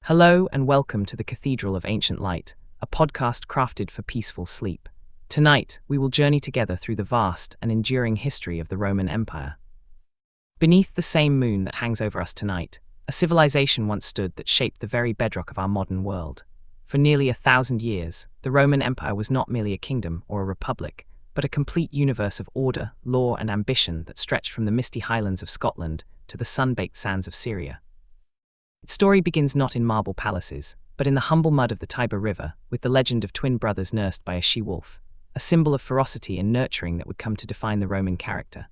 Hello and welcome to the Cathedral of Ancient Light, a podcast crafted for peaceful sleep. Tonight, we will journey together through the vast and enduring history of the Roman Empire. Beneath the same moon that hangs over us tonight, a civilization once stood that shaped the very bedrock of our modern world. For nearly 1,000 years, the Roman Empire was not merely a kingdom or a republic, but a complete universe of order, law, and ambition that stretched from the misty highlands of Scotland to the sun-baked sands of Syria. Its story begins not in marble palaces, but in the humble mud of the Tiber River, with the legend of twin brothers nursed by a she-wolf, a symbol of ferocity and nurturing that would come to define the Roman character.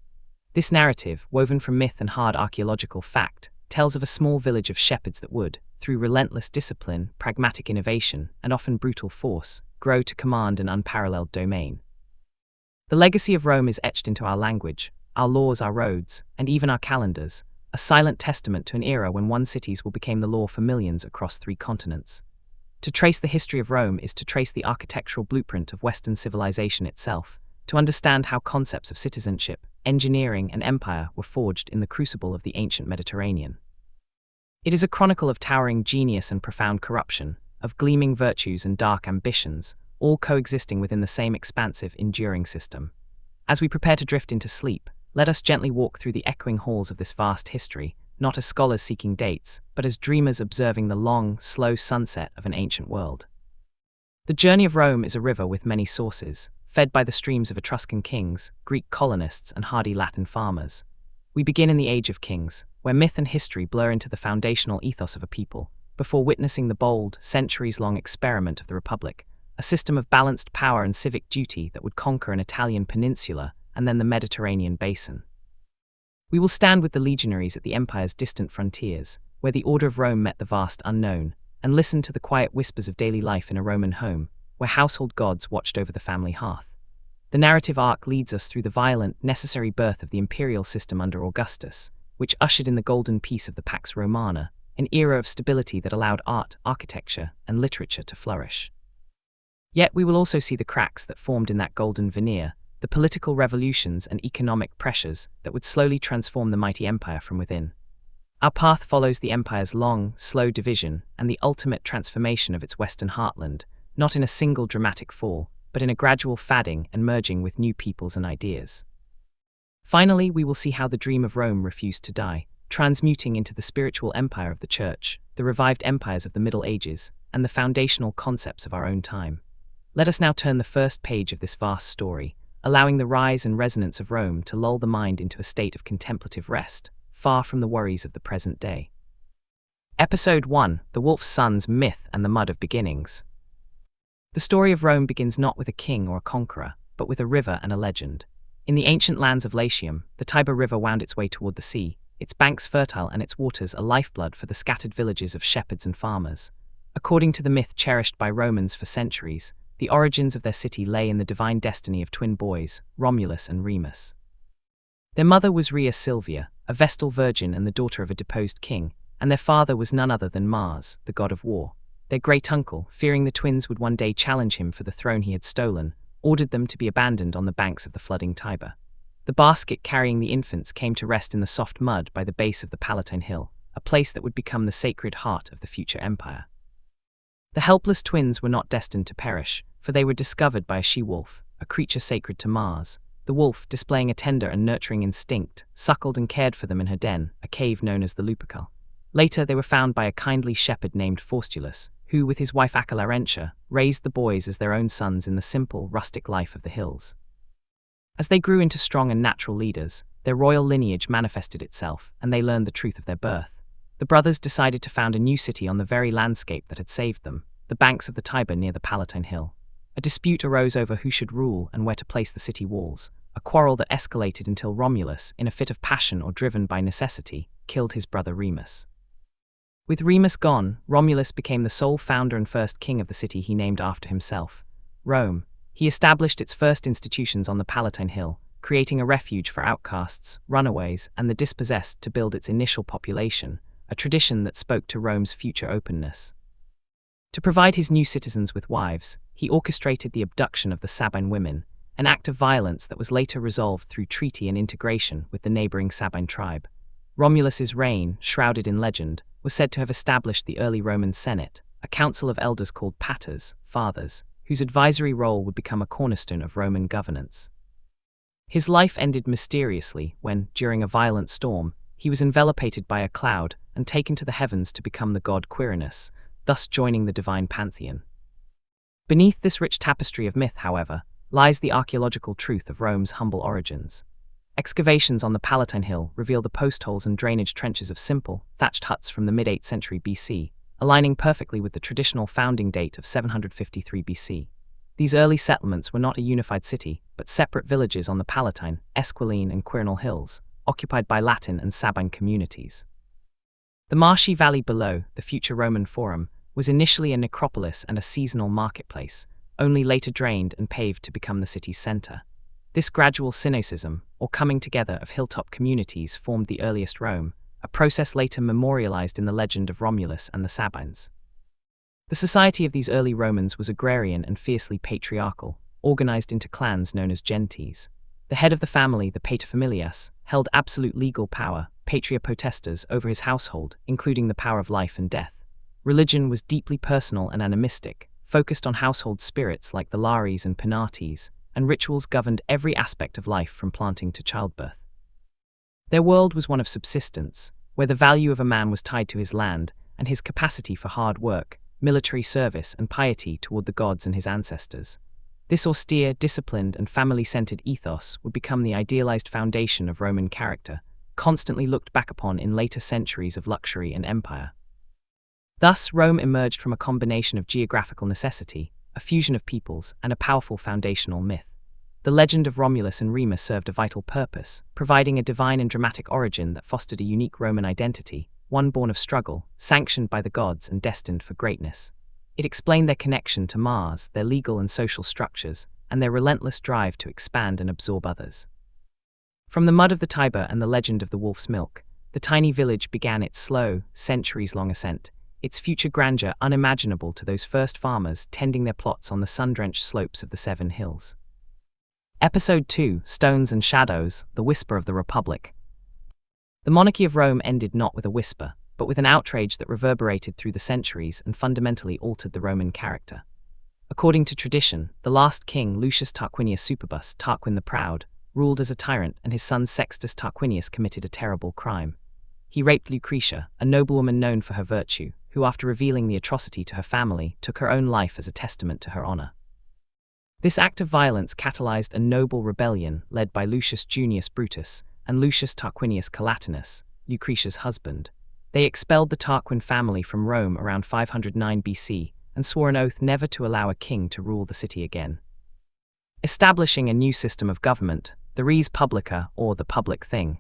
This narrative, woven from myth and hard archaeological fact, tells of a small village of shepherds that would, through relentless discipline, pragmatic innovation, and often brutal force, grow to command an unparalleled domain. The legacy of Rome is etched into our language, our laws, our roads, and even our calendars, a silent testament to an era when one cities will become the law for millions across 3 continents. To trace the history of Rome is to trace the architectural blueprint of Western civilization itself, to understand how concepts of citizenship, engineering, and empire were forged in the crucible of the ancient Mediterranean. It is a chronicle of towering genius and profound corruption, of gleaming virtues and dark ambitions, all coexisting within the same expansive, enduring system. As we prepare to drift into sleep, let us gently walk through the echoing halls of this vast history, not as scholars seeking dates, but as dreamers observing the long, slow sunset of an ancient world. The journey of Rome is a river with many sources, fed by the streams of Etruscan kings, Greek colonists, and hardy Latin farmers. We begin in the Age of Kings, where myth and history blur into the foundational ethos of a people, before witnessing the bold, centuries-long experiment of the Republic, a system of balanced power and civic duty that would conquer an Italian peninsula and then the Mediterranean basin. We will stand with the legionaries at the empire's distant frontiers, where the order of Rome met the vast unknown, and listen to the quiet whispers of daily life in a Roman home, where household gods watched over the family hearth. The narrative arc leads us through the violent, necessary birth of the imperial system under Augustus, which ushered in the golden peace of the Pax Romana, an era of stability that allowed art, architecture, and literature to flourish. Yet we will also see the cracks that formed in that golden veneer, the political revolutions and economic pressures that would slowly transform the mighty empire from within. Our path follows the empire's long, slow division and the ultimate transformation of its western heartland, not in a single dramatic fall, but in a gradual fadding and merging with new peoples and ideas. Finally, we will see how the dream of Rome refused to die, transmuting into the spiritual empire of the Church, the revived empires of the Middle Ages, and the foundational concepts of our own time. Let us now turn the first page of this vast story, allowing the rise and resonance of Rome to lull the mind into a state of contemplative rest, far from the worries of the present day. Episode 1: The Wolf's Sons, Myth and the Mud of Beginnings. The story of Rome begins not with a king or a conqueror, but with a river and a legend. In the ancient lands of Latium, the Tiber River wound its way toward the sea, its banks fertile and its waters a lifeblood for the scattered villages of shepherds and farmers. According to the myth cherished by Romans for centuries, the origins of their city lay in the divine destiny of twin boys, Romulus and Remus. Their mother was Rhea Silvia, a Vestal virgin and the daughter of a deposed king, and their father was none other than Mars, the god of war. Their great-uncle, fearing the twins would one day challenge him for the throne he had stolen, ordered them to be abandoned on the banks of the flooding Tiber. The basket carrying the infants came to rest in the soft mud by the base of the Palatine Hill, a place that would become the sacred heart of the future empire. The helpless twins were not destined to perish, for they were discovered by a she-wolf, a creature sacred to Mars. The wolf, displaying a tender and nurturing instinct, suckled and cared for them in her den, a cave known as the Lupercal. Later they were found by a kindly shepherd named Faustulus, who, with his wife Acalarentia, raised the boys as their own sons in the simple, rustic life of the hills. As they grew into strong and natural leaders, their royal lineage manifested itself, and they learned the truth of their birth. The brothers decided to found a new city on the very landscape that had saved them, the banks of the Tiber near the Palatine Hill. A dispute arose over who should rule and where to place the city walls, a quarrel that escalated until Romulus, in a fit of passion or driven by necessity, killed his brother Remus. With Remus gone, Romulus became the sole founder and first king of the city he named after himself, Rome. He established its first institutions on the Palatine Hill, creating a refuge for outcasts, runaways, and the dispossessed to build its initial population, a tradition that spoke to Rome's future openness. To provide his new citizens with wives, he orchestrated the abduction of the Sabine women, an act of violence that was later resolved through treaty and integration with the neighboring Sabine tribe. Romulus's reign, shrouded in legend, was said to have established the early Roman Senate, a council of elders called paters, fathers, whose advisory role would become a cornerstone of Roman governance. His life ended mysteriously when, during a violent storm, he was enveloped by a cloud and taken to the heavens to become the god Quirinus, thus joining the divine pantheon. Beneath this rich tapestry of myth, however, lies the archaeological truth of Rome's humble origins. Excavations on the Palatine Hill reveal the post holes and drainage trenches of simple, thatched huts from the mid-8th century BC, aligning perfectly with the traditional founding date of 753 BC. These early settlements were not a unified city, but separate villages on the Palatine, Esquiline, and Quirinal hills, occupied by Latin and Sabine communities. The marshy valley below, the future Roman Forum, was initially a necropolis and a seasonal marketplace, only later drained and paved to become the city's center. This gradual synocism, or coming together of hilltop communities, formed the earliest Rome, a process later memorialized in the legend of Romulus and the Sabines. The society of these early Romans was agrarian and fiercely patriarchal, organized into clans known as gentes. The head of the family, the paterfamilias, held absolute legal power, patria potestas, over his household, including the power of life and death. Religion was deeply personal and animistic, focused on household spirits like the Lares and Penates, and rituals governed every aspect of life from planting to childbirth. Their world was one of subsistence, where the value of a man was tied to his land and his capacity for hard work, military service, and piety toward the gods and his ancestors. This austere, disciplined, and family-centered ethos would become the idealized foundation of Roman character, constantly looked back upon in later centuries of luxury and empire. Thus, Rome emerged from a combination of geographical necessity, a fusion of peoples, and a powerful foundational myth. The legend of Romulus and Remus served a vital purpose, providing a divine and dramatic origin that fostered a unique Roman identity, one born of struggle, sanctioned by the gods and destined for greatness. It explained their connection to Mars, their legal and social structures, and their relentless drive to expand and absorb others. From the mud of the Tiber and the legend of the wolf's milk, the tiny village began its slow, centuries-long ascent, its future grandeur unimaginable to those first farmers tending their plots on the sun-drenched slopes of the Seven Hills. Episode 2, Stones and Shadows, The Whisper of the Republic. The monarchy of Rome ended not with a whisper, but with an outrage that reverberated through the centuries and fundamentally altered the Roman character. According to tradition, the last king, Lucius Tarquinius Superbus, Tarquin the Proud, ruled as a tyrant, and his son Sextus Tarquinius committed a terrible crime. He raped Lucretia, a noblewoman known for her virtue, who, after revealing the atrocity to her family, took her own life as a testament to her honor. This act of violence catalyzed a noble rebellion led by Lucius Junius Brutus and Lucius Tarquinius Collatinus, Lucretia's husband. They expelled the Tarquin family from Rome around 509 BC and swore an oath never to allow a king to rule the city again. Establishing a new system of government, the res publica, or the public thing.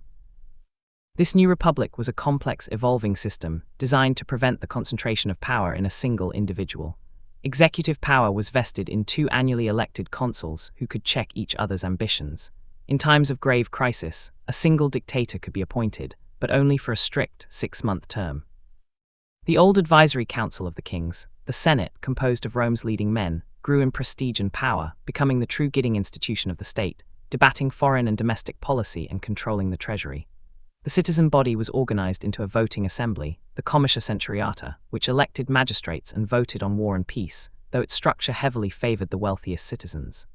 This new republic was a complex, evolving system designed to prevent the concentration of power in a single individual. Executive power was vested in two annually elected consuls who could check each other's ambitions. In times of grave crisis, a single dictator could be appointed, but only for a strict 6-month term. The old advisory council of the kings, the Senate, composed of Rome's leading men, grew in prestige and power, becoming the true guiding institution of the state, debating foreign and domestic policy and controlling the treasury. The citizen body was organized into a voting assembly, the Comitia Centuriata, which elected magistrates and voted on war and peace, though its structure heavily favored the wealthiest citizens.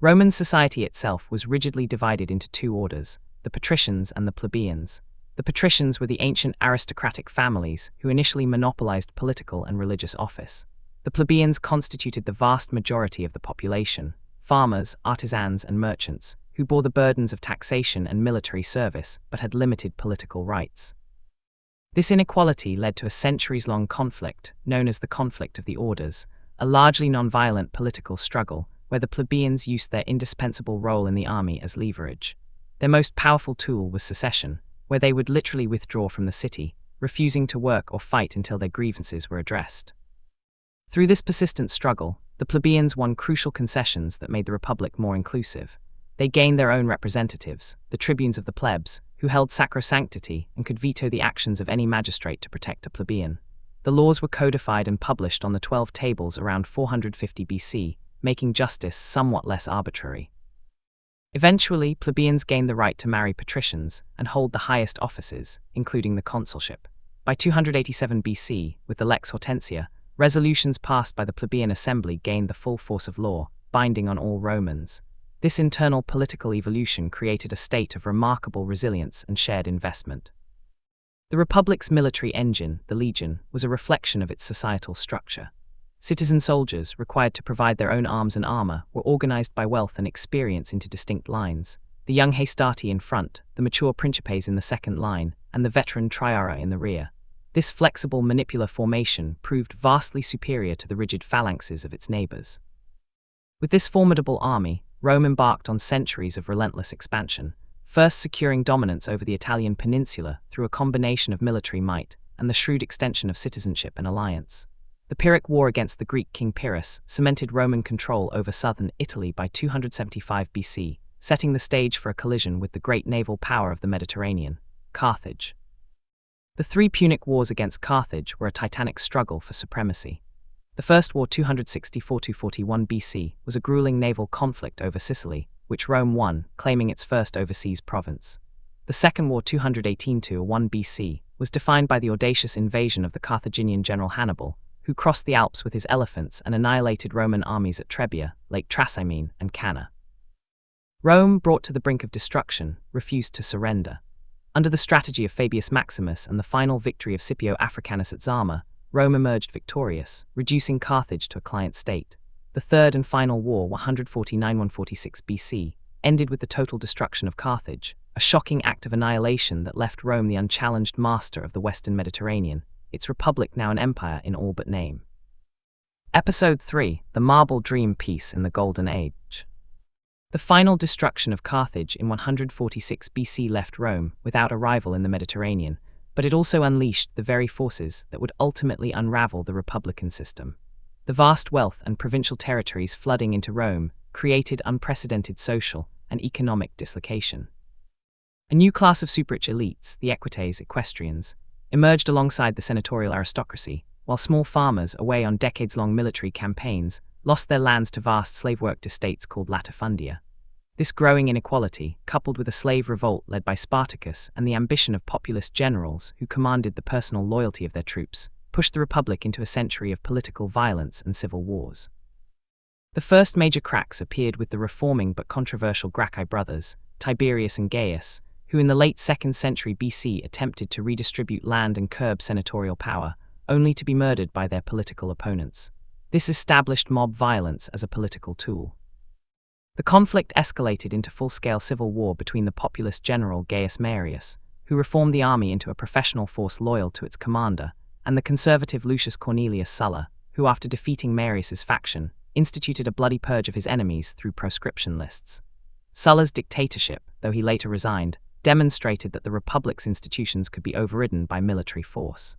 Roman society itself was rigidly divided into two orders, the patricians and the plebeians. The patricians were the ancient aristocratic families who initially monopolized political and religious office. The plebeians constituted the vast majority of the population, farmers, artisans, and merchants, who bore the burdens of taxation and military service but had limited political rights. This inequality led to a centuries-long conflict, known as the Conflict of the Orders, a largely non-violent political struggle where the plebeians used their indispensable role in the army as leverage. Their most powerful tool was secession, where they would literally withdraw from the city, refusing to work or fight until their grievances were addressed. Through this persistent struggle, the plebeians won crucial concessions that made the republic more inclusive. They gained their own representatives, the tribunes of the plebs, who held sacrosanctity and could veto the actions of any magistrate to protect a plebeian. The laws were codified and published on the 12 tables around 450 BC, making justice somewhat less arbitrary. Eventually, plebeians gained the right to marry patricians and hold the highest offices, including the consulship. By 287 BC, with the Lex Hortensia, resolutions passed by the plebeian assembly gained the full force of law, binding on all Romans. This internal political evolution created a state of remarkable resilience and shared investment. The Republic's military engine, the legion, was a reflection of its societal structure. Citizen soldiers, required to provide their own arms and armor, were organized by wealth and experience into distinct lines. The young Hastati in front, the mature Principes in the second line, and the veteran Triara in the rear. This flexible manipular formation proved vastly superior to the rigid phalanxes of its neighbors. With this formidable army, Rome embarked on centuries of relentless expansion, first securing dominance over the Italian peninsula through a combination of military might and the shrewd extension of citizenship and alliance. The Pyrrhic War against the Greek king Pyrrhus cemented Roman control over southern Italy by 275 BC, setting the stage for a collision with the great naval power of the Mediterranean, Carthage. The three Punic Wars against Carthage were a titanic struggle for supremacy. The First War 264–41 BC was a grueling naval conflict over Sicily, which Rome won, claiming its first overseas province. The Second War 218–1 BC was defined by the audacious invasion of the Carthaginian general Hannibal, who crossed the Alps with his elephants and annihilated Roman armies at Trebia, Lake Trasimene, and Cannae. Rome, brought to the brink of destruction, refused to surrender. Under the strategy of Fabius Maximus and the final victory of Scipio Africanus at Zama, Rome emerged victorious, reducing Carthage to a client state. The third and final war, 149–146 BC, ended with the total destruction of Carthage, a shocking act of annihilation that left Rome the unchallenged master of the Western Mediterranean, its republic now an empire in all but name. Episode 3: The Marble Dream Peace in the Golden Age. The final destruction of Carthage in 146 BC left Rome without a rival in the Mediterranean, but it also unleashed the very forces that would ultimately unravel the republican system. The vast wealth and provincial territories flooding into Rome created unprecedented social and economic dislocation. A new class of super-rich elites, the equites, emerged alongside the senatorial aristocracy, while small farmers, away on decades-long military campaigns, lost their lands to vast slave-worked estates called latifundia. This growing inequality, coupled with a slave revolt led by Spartacus and the ambition of populist generals who commanded the personal loyalty of their troops, pushed the Republic into a century of political violence and civil wars. The first major cracks appeared with the reforming but controversial Gracchi brothers, Tiberius and Gaius, who in the late 2nd century BC attempted to redistribute land and curb senatorial power, only to be murdered by their political opponents. This established mob violence as a political tool. The conflict escalated into full-scale civil war between the populist general Gaius Marius, who reformed the army into a professional force loyal to its commander, and the conservative Lucius Cornelius Sulla, who after defeating Marius's faction, instituted a bloody purge of his enemies through proscription lists. Sulla's dictatorship, though he later resigned, demonstrated that the Republic's institutions could be overridden by military force.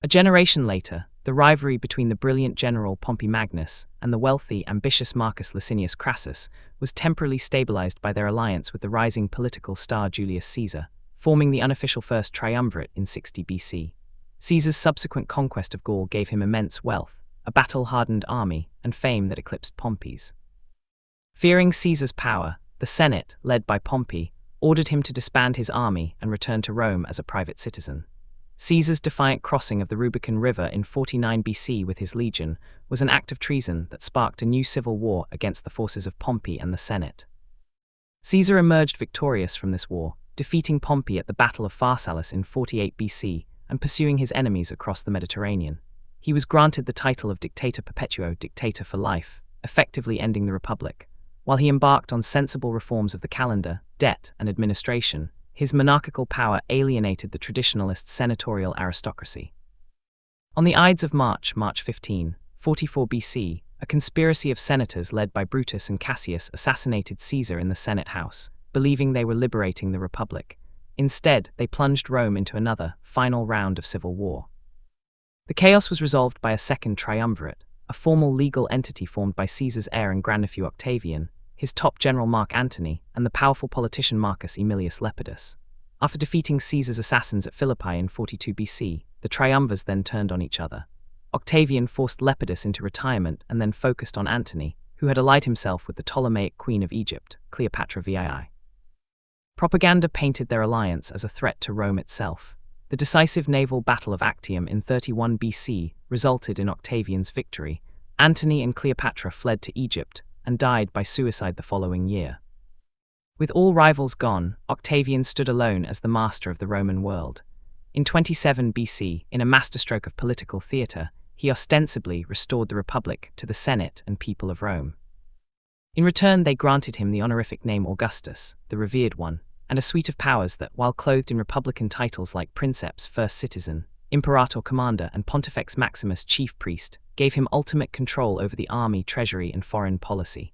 A generation later, the rivalry between the brilliant general Pompey Magnus and the wealthy, ambitious Marcus Licinius Crassus was temporarily stabilized by their alliance with the rising political star Julius Caesar, forming the unofficial First Triumvirate in 60 BC. Caesar's subsequent conquest of Gaul gave him immense wealth, a battle-hardened army, and fame that eclipsed Pompey's. Fearing Caesar's power, the Senate, led by Pompey, ordered him to disband his army and return to Rome as a private citizen. Caesar's defiant crossing of the Rubicon River in 49 BC with his legion was an act of treason that sparked a new civil war against the forces of Pompey and the Senate. Caesar emerged victorious from this war, defeating Pompey at the Battle of Pharsalus in 48 BC and pursuing his enemies across the Mediterranean. He was granted the title of Dictator Perpetuo, dictator for life, effectively ending the Republic. While he embarked on sensible reforms of the calendar, debt, and administration, his monarchical power alienated the traditionalist senatorial aristocracy. On the Ides of March 15, 44 BC, a conspiracy of senators led by Brutus and Cassius assassinated Caesar in the Senate House, believing they were liberating the Republic. Instead, they plunged Rome into another, final round of civil war. The chaos was resolved by a second triumvirate, a formal legal entity formed by Caesar's heir and grandnephew Octavian, his top general Mark Antony, and the powerful politician Marcus Aemilius Lepidus. After defeating Caesar's assassins at Philippi in 42 BC, the triumvirs then turned on each other. Octavian forced Lepidus into retirement and then focused on Antony, who had allied himself with the Ptolemaic queen of Egypt, Cleopatra VII. Propaganda painted their alliance as a threat to Rome itself. The decisive naval battle of Actium in 31 BC resulted in Octavian's victory. Antony and Cleopatra fled to Egypt and died by suicide the following year. With all rivals gone, Octavian stood alone as the master of the Roman world. In 27 BC, in a masterstroke of political theatre, he ostensibly restored the Republic to the Senate and people of Rome. In return, they granted him the honorific name Augustus, the revered one, and a suite of powers that, while clothed in republican titles like Princeps, First Citizen, Imperator Commander, and Pontifex Maximus, Chief Priest, gave him ultimate control over the army, treasury, and foreign policy.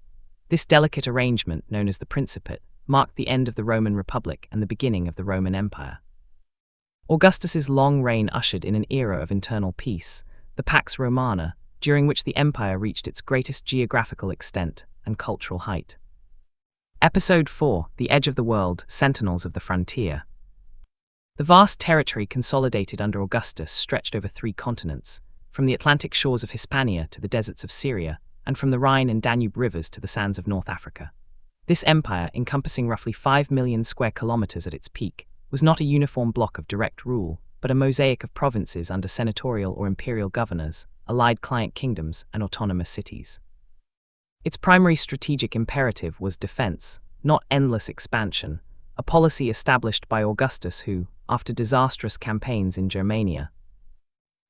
This delicate arrangement, known as the Principate, marked the end of the Roman Republic and the beginning of the Roman Empire. Augustus's long reign ushered in an era of internal peace, the Pax Romana, during which the empire reached its greatest geographical extent and cultural height. Episode 4: The Edge of the World, Sentinels of the Frontier. The vast territory consolidated under Augustus stretched over 3 continents, from the Atlantic shores of Hispania to the deserts of Syria, and from the Rhine and Danube rivers to the sands of North Africa. This empire, encompassing roughly 5 million square kilometers at its peak, was not a uniform block of direct rule, but a mosaic of provinces under senatorial or imperial governors, allied client kingdoms, and autonomous cities. Its primary strategic imperative was defense, not endless expansion, a policy established by Augustus who, after disastrous campaigns in Germania,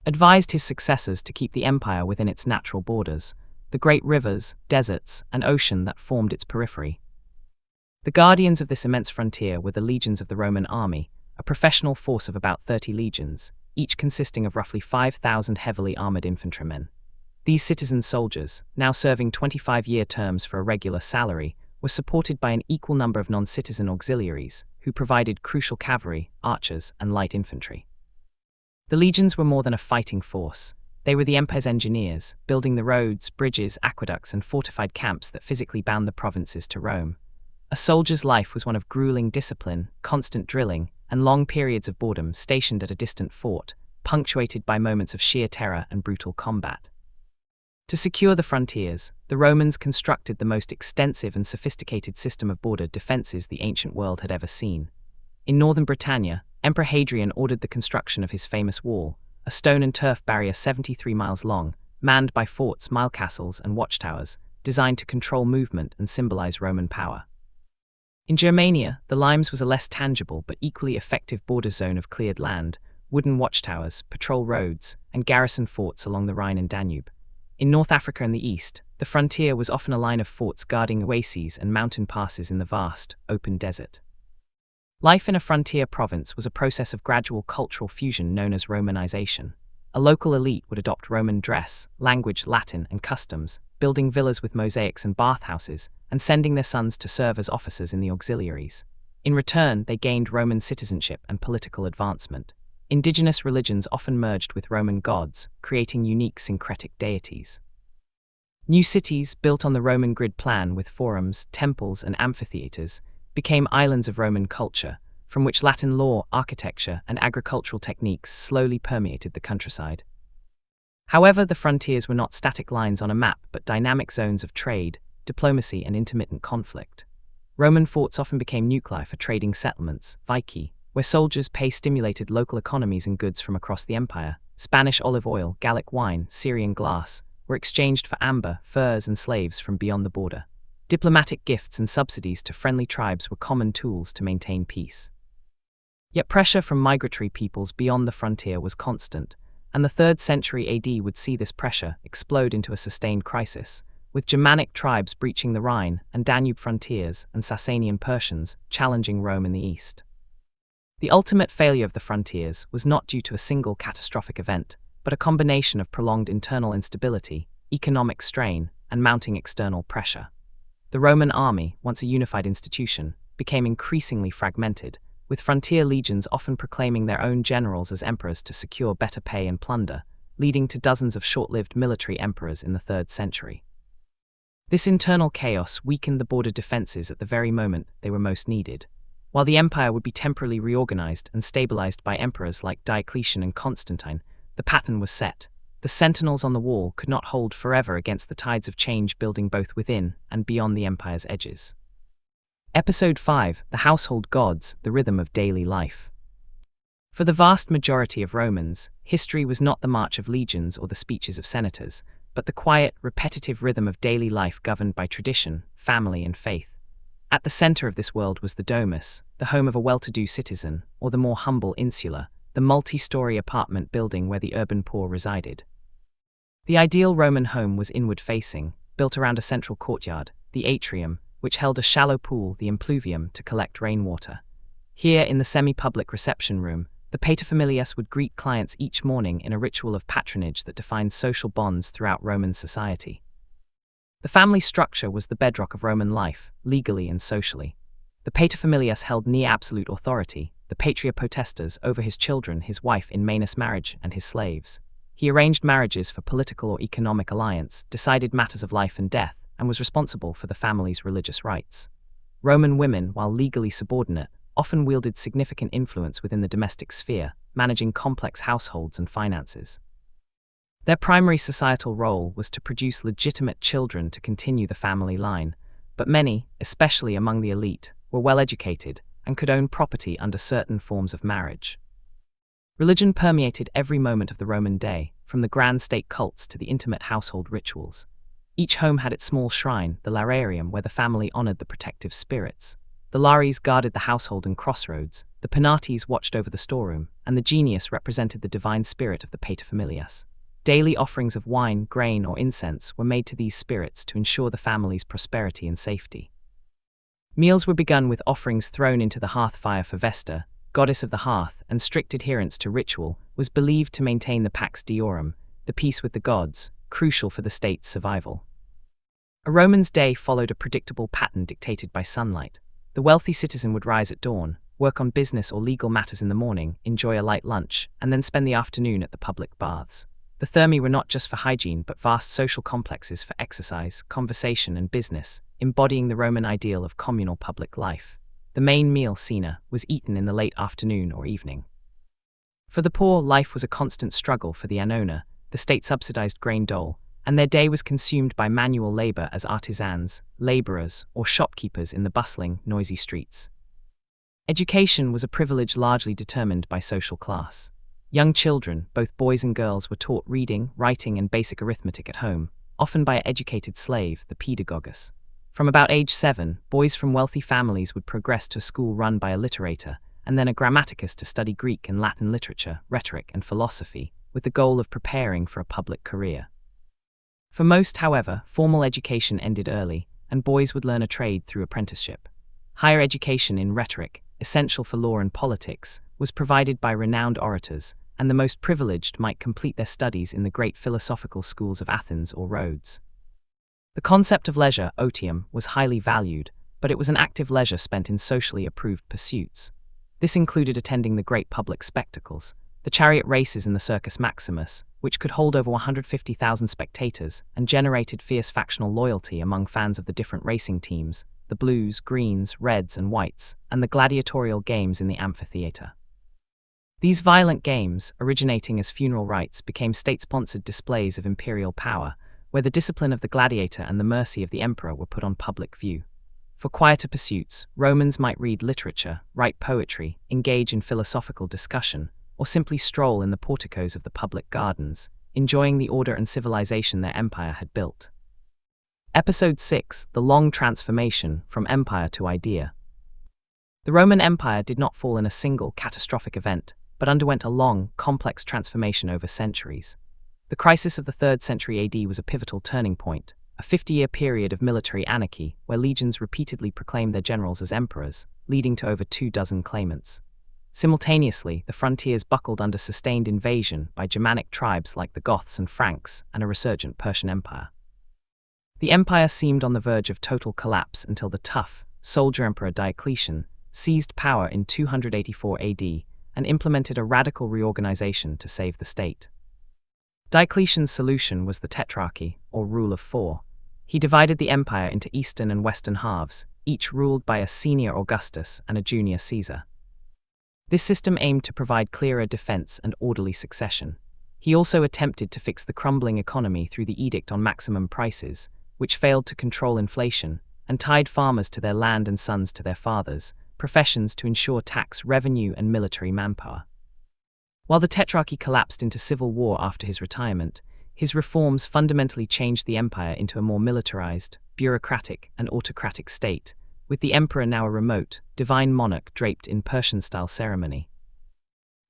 advised his successors to keep the empire within its natural borders, the great rivers, deserts, and ocean that formed its periphery. The guardians of this immense frontier were the legions of the Roman army, a professional force of about 30 legions, each consisting of roughly 5,000 heavily armored infantrymen. These citizen soldiers, now serving 25-year terms for a regular salary, were supported by an equal number of non-citizen auxiliaries, who provided crucial cavalry, archers, and light infantry. The legions were more than a fighting force. They were the empire's engineers, building the roads, bridges, aqueducts, and fortified camps that physically bound the provinces to Rome. A soldier's life was one of grueling discipline, constant drilling, and long periods of boredom stationed at a distant fort, punctuated by moments of sheer terror and brutal combat. To secure the frontiers, the Romans constructed the most extensive and sophisticated system of border defenses the ancient world had ever seen. In northern Britannia, Emperor Hadrian ordered the construction of his famous wall, a stone and turf barrier 73 miles long, manned by forts, mile castles, and watchtowers, designed to control movement and symbolize Roman power. In Germania, the limes was a less tangible but equally effective border zone of cleared land, wooden watchtowers, patrol roads, and garrison forts along the Rhine and Danube. In North Africa and the east, the frontier was often a line of forts guarding oases and mountain passes in the vast, open desert. Life in a frontier province was a process of gradual cultural fusion known as Romanization. A local elite would adopt Roman dress, language, Latin, and customs, building villas with mosaics and bathhouses, and sending their sons to serve as officers in the auxiliaries. In return, they gained Roman citizenship and political advancement. Indigenous religions often merged with Roman gods, creating unique syncretic deities. New cities, built on the Roman grid plan with forums, temples, and amphitheaters, became islands of Roman culture, from which Latin law, architecture, and agricultural techniques slowly permeated the countryside. However, the frontiers were not static lines on a map but dynamic zones of trade, diplomacy, and intermittent conflict. Roman forts often became nuclei for trading settlements, vici, where soldiers' pay stimulated local economies and goods from across the empire. Spanish olive oil, Gallic wine, Syrian glass were exchanged for amber, furs, and slaves from beyond the border. Diplomatic gifts and subsidies to friendly tribes were common tools to maintain peace. Yet pressure from migratory peoples beyond the frontier was constant, and the 3rd century AD would see this pressure explode into a sustained crisis, with Germanic tribes breaching the Rhine and Danube frontiers and Sasanian Persians challenging Rome in the east. The ultimate failure of the frontiers was not due to a single catastrophic event, but a combination of prolonged internal instability, economic strain, and mounting external pressure. The Roman army, once a unified institution, became increasingly fragmented, with frontier legions often proclaiming their own generals as emperors to secure better pay and plunder, leading to dozens of short-lived military emperors in the 3rd century. This internal chaos weakened the border defenses at the very moment they were most needed. While the empire would be temporarily reorganized and stabilized by emperors like Diocletian and Constantine, the pattern was set. The sentinels on the wall could not hold forever against the tides of change building both within and beyond the empire's edges. Episode 5: The Household Gods, the Rhythm of Daily Life. For the vast majority of Romans, history was not the march of legions or the speeches of senators, but the quiet, repetitive rhythm of daily life governed by tradition, family, and faith. At the center of this world was the domus, the home of a well-to-do citizen, or the more humble insula, the multi-story apartment building where the urban poor resided. The ideal Roman home was inward-facing, built around a central courtyard, the atrium, which held a shallow pool, the impluvium, to collect rainwater. Here, in the semi-public reception room, the paterfamilias would greet clients each morning in a ritual of patronage that defined social bonds throughout Roman society. The family structure was the bedrock of Roman life, legally and socially. The paterfamilias held near-absolute authority, the patria potestas, over his children, his wife in manus marriage, and his slaves. He arranged marriages for political or economic alliance, decided matters of life and death, and was responsible for the family's religious rites. Roman women, while legally subordinate, often wielded significant influence within the domestic sphere, managing complex households and finances. Their primary societal role was to produce legitimate children to continue the family line, but many, especially among the elite, were well educated and could own property under certain forms of marriage. Religion permeated every moment of the Roman day, from the grand state cults to the intimate household rituals. Each home had its small shrine, the lararium, where the family honored the protective spirits. The lares guarded the household and crossroads, the penates watched over the storeroom, and the genius represented the divine spirit of the paterfamilias. Daily offerings of wine, grain, or incense were made to these spirits to ensure the family's prosperity and safety. Meals were begun with offerings thrown into the hearth fire for Vesta, goddess of the hearth, and strict adherence to ritual was believed to maintain the pax deorum, the peace with the gods, crucial for the state's survival. A Roman's day followed a predictable pattern dictated by sunlight. The wealthy citizen would rise at dawn, work on business or legal matters in the morning, enjoy a light lunch, and then spend the afternoon at the public baths. The thermae were not just for hygiene but vast social complexes for exercise, conversation, and business, embodying the Roman ideal of communal public life. The main meal, cena, was eaten in the late afternoon or evening. For the poor, life was a constant struggle for the annona, the state-subsidized grain dole, and their day was consumed by manual labor as artisans, laborers, or shopkeepers in the bustling, noisy streets. Education was a privilege largely determined by social class. Young children, both boys and girls, were taught reading, writing, and basic arithmetic at home, often by an educated slave, the pedagogus. From about age 7, boys from wealthy families would progress to a school run by a literator, and then a grammaticus to study Greek and Latin literature, rhetoric, and philosophy, with the goal of preparing for a public career. For most, however, formal education ended early, and boys would learn a trade through apprenticeship. Higher education in rhetoric, essential for law and politics, was provided by renowned orators, and the most privileged might complete their studies in the great philosophical schools of Athens or Rhodes. The concept of leisure, otium, was highly valued, but it was an active leisure spent in socially approved pursuits. This included attending the great public spectacles, the chariot races in the Circus Maximus, which could hold over 150,000 spectators and generated fierce factional loyalty among fans of the different racing teams, the blues, greens, reds, and whites, and the gladiatorial games in the amphitheater. These violent games, originating as funeral rites, became state-sponsored displays of imperial power, where the discipline of the gladiator and the mercy of the emperor were put on public view. For quieter pursuits, Romans might read literature, write poetry, engage in philosophical discussion, or simply stroll in the porticos of the public gardens, enjoying the order and civilization their empire had built. Episode 6: The Long Transformation from Empire to Idea. The Roman Empire did not fall in a single catastrophic event, but underwent a long, complex transformation over centuries. The crisis of the 3rd century AD was a pivotal turning point, a 50-year period of military anarchy where legions repeatedly proclaimed their generals as emperors, leading to over 24 claimants. Simultaneously, the frontiers buckled under sustained invasion by Germanic tribes like the Goths and Franks and a resurgent Persian Empire. The empire seemed on the verge of total collapse until the tough, soldier emperor Diocletian seized power in 284 AD and implemented a radical reorganization to save the state. Diocletian's solution was the tetrarchy, or rule of 4. He divided the empire into eastern and western halves, each ruled by a senior Augustus and a junior Caesar. This system aimed to provide clearer defense and orderly succession. He also attempted to fix the crumbling economy through the Edict on Maximum Prices, which failed to control inflation, and tied farmers to their land and sons to their fathers, professions to ensure tax revenue and military manpower. While the Tetrarchy collapsed into civil war after his retirement, his reforms fundamentally changed the empire into a more militarized, bureaucratic, and autocratic state, with the emperor now a remote, divine monarch draped in Persian-style ceremony.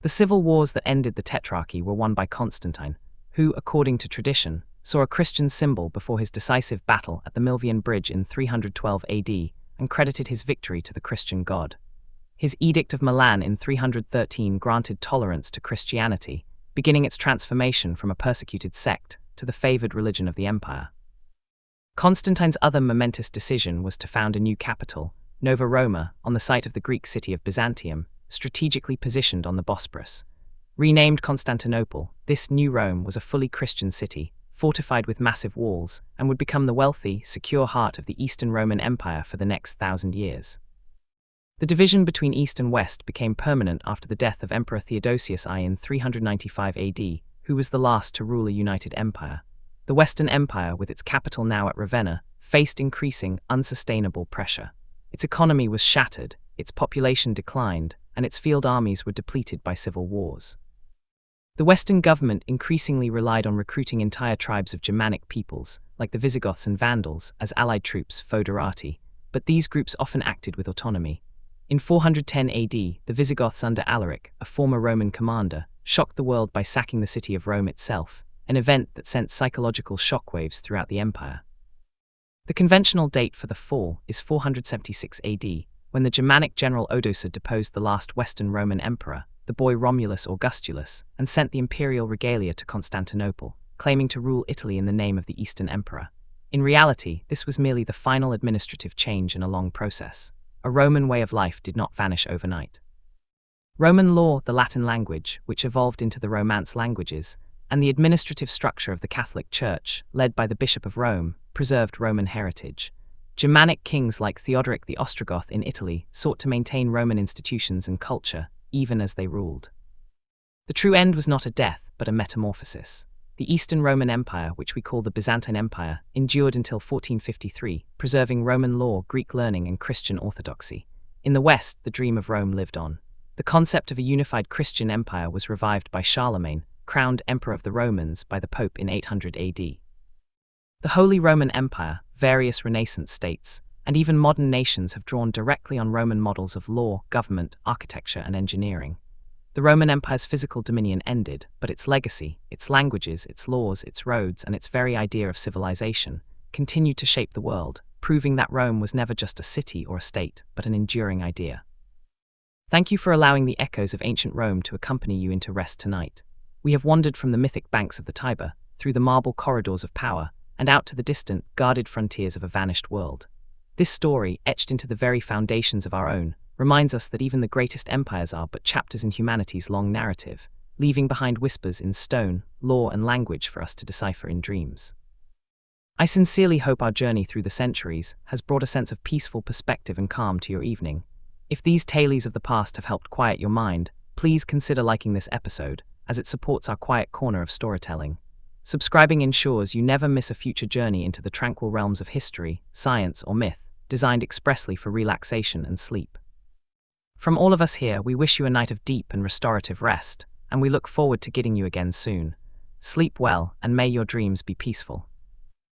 The civil wars that ended the Tetrarchy were won by Constantine, who, according to tradition, saw a Christian symbol before his decisive battle at the Milvian Bridge in 312 AD and credited his victory to the Christian god. His Edict of Milan in 313 granted tolerance to Christianity, beginning its transformation from a persecuted sect to the favored religion of the empire. Constantine's other momentous decision was to found a new capital, Nova Roma, on the site of the Greek city of Byzantium, strategically positioned on the Bosporus. Renamed Constantinople, this new Rome was a fully Christian city, fortified with massive walls, and would become the wealthy, secure heart of the Eastern Roman Empire for the next 1,000 years. The division between East and West became permanent after the death of Emperor Theodosius I in 395 AD, who was the last to rule a united empire. The Western Empire, with its capital now at Ravenna, faced increasing, unsustainable pressure. Its economy was shattered, its population declined, and its field armies were depleted by civil wars. The Western government increasingly relied on recruiting entire tribes of Germanic peoples, like the Visigoths and Vandals, as allied troops foederati, but these groups often acted with autonomy. In 410 AD, the Visigoths under Alaric, a former Roman commander, shocked the world by sacking the city of Rome itself, an event that sent psychological shockwaves throughout the empire. The conventional date for the fall is 476 AD, when the Germanic general Odoacer deposed the last Western Roman emperor, the boy Romulus Augustulus, and sent the imperial regalia to Constantinople, claiming to rule Italy in the name of the Eastern Emperor. In reality, this was merely the final administrative change in a long process. A Roman way of life did not vanish overnight. Roman law, the Latin language, which evolved into the Romance languages, and the administrative structure of the Catholic Church, led by the Bishop of Rome, preserved Roman heritage. Germanic kings like Theodoric the Ostrogoth in Italy sought to maintain Roman institutions and culture, even as they ruled. The true end was not a death, but a metamorphosis. The Eastern Roman Empire, which we call the Byzantine Empire, endured until 1453, preserving Roman law, Greek learning, and Christian orthodoxy. In the West, the dream of Rome lived on. The concept of a unified Christian empire was revived by Charlemagne, crowned Emperor of the Romans by the Pope in 800 AD. The Holy Roman Empire, various Renaissance states, and even modern nations have drawn directly on Roman models of law, government, architecture, and engineering. The Roman Empire's physical dominion ended, but its legacy, its languages, its laws, its roads, and its very idea of civilization continued to shape the world, proving that Rome was never just a city or a state, but an enduring idea. Thank you for allowing the echoes of ancient Rome to accompany you into rest tonight. We have wandered from the mythic banks of the Tiber, through the marble corridors of power, and out to the distant, guarded frontiers of a vanished world. This story, etched into the very foundations of our own, reminds us that even the greatest empires are but chapters in humanity's long narrative, leaving behind whispers in stone, law, and language for us to decipher in dreams. I sincerely hope our journey through the centuries has brought a sense of peaceful perspective and calm to your evening. If these tales of the past have helped quiet your mind, please consider liking this episode, as it supports our quiet corner of storytelling. Subscribing ensures you never miss a future journey into the tranquil realms of history, science, or myth, designed expressly for relaxation and sleep. From all of us here, we wish you a night of deep and restorative rest, and we look forward to getting you again soon. Sleep well, and may your dreams be peaceful.